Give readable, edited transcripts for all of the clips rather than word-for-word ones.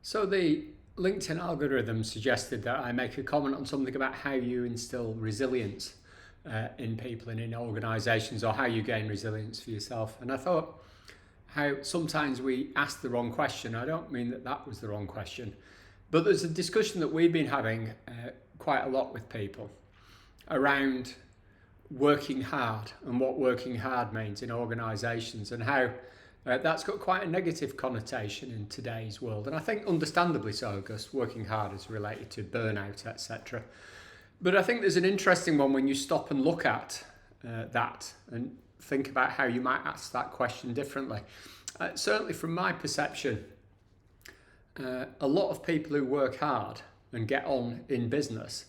So the LinkedIn algorithm suggested that I make a comment on something about how you instill resilience in people and in organisations, or how you gain resilience for yourself. And I thought how sometimes we ask the wrong question. I don't mean that that was the wrong question, but there's a discussion that we've been having quite a lot with people around working hard and what working hard means in organisations, and how that's got quite a negative connotation in today's world. And I think understandably so, because working hard is related to burnout, etc. But I think there's an interesting one when you stop and look at that and think about how you might ask that question differently. Certainly from my perception, a lot of people who work hard and get on in business,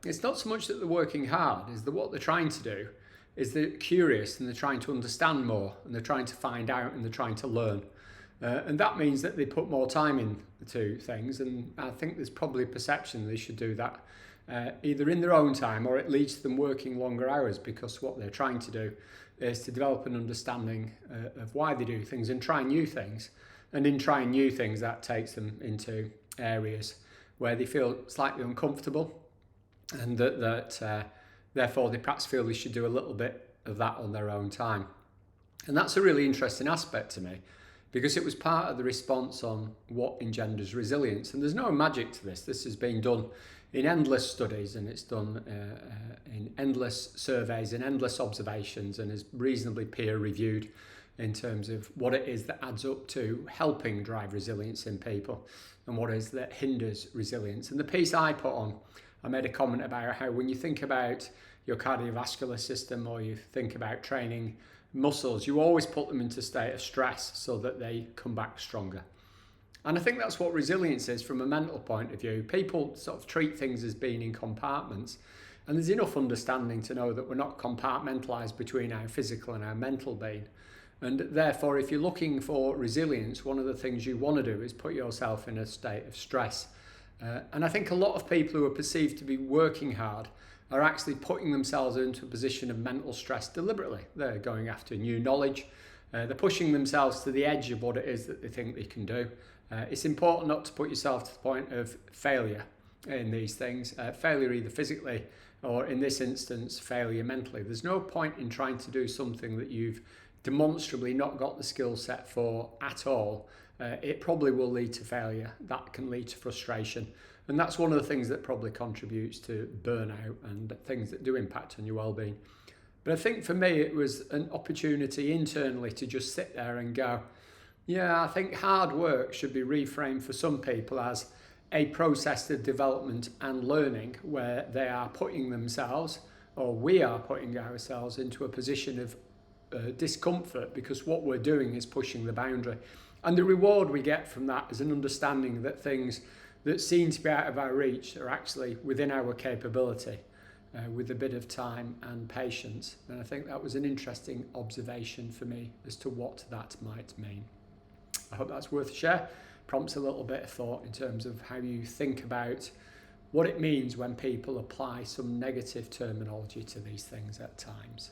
it's not so much that they're working hard, is that what they're trying to do is they're curious and they're trying to understand more and they're trying to find out and they're trying to learn. And that means that they put more time into things, and I think there's probably a perception they should do that either in their own time, or it leads to them working longer hours, because what they're trying to do is to develop an understanding of why they do things and try new things. And in trying new things, that takes them into areas where they feel slightly uncomfortable, and that therefore they perhaps feel they should do a little bit of that on their own time. And that's a really interesting aspect to me, because it was part of the response on what engenders resilience. And there's no magic to this. This has been done in endless studies, and it's done in endless surveys and endless observations, and is reasonably peer reviewed in terms of what it is that adds up to helping drive resilience in people and what it is that hinders resilience. And the piece I put on, I made a comment about how when you think about your cardiovascular system, or you think about training muscles, you always put them into a state of stress so that they come back stronger. And I think that's what resilience is from a mental point of view. People sort of treat things as being in compartments, and there's enough understanding to know that we're not compartmentalised between our physical and our mental being. And therefore, if you're looking for resilience, one of the things you want to do is put yourself in a state of stress. And I think a lot of people who are perceived to be working hard are actually putting themselves into a position of mental stress deliberately. They're going after new knowledge. They're pushing themselves to the edge of what it is that they think they can do. It's important not to put yourself to the point of failure in these things. Failure either physically, or in this instance, failure mentally. There's no point in trying to do something that you've demonstrably not got the skill set for at all. It probably will lead to failure. That can lead to frustration. And that's one of the things that probably contributes to burnout and things that do impact on your well-being. But I think for me, it was an opportunity internally to just sit there and go, yeah, I think hard work should be reframed for some people as a process of development and learning, where they are putting themselves, or we are putting ourselves, into a position of discomfort, because what we're doing is pushing the boundary. And the reward we get from that is an understanding that things that seem to be out of our reach are actually within our capability, with a bit of time and patience. And I think that was an interesting observation for me as to what that might mean. I hope that's worth a share. Prompts a little bit of thought in terms of how you think about what it means when people apply some negative terminology to these things at times.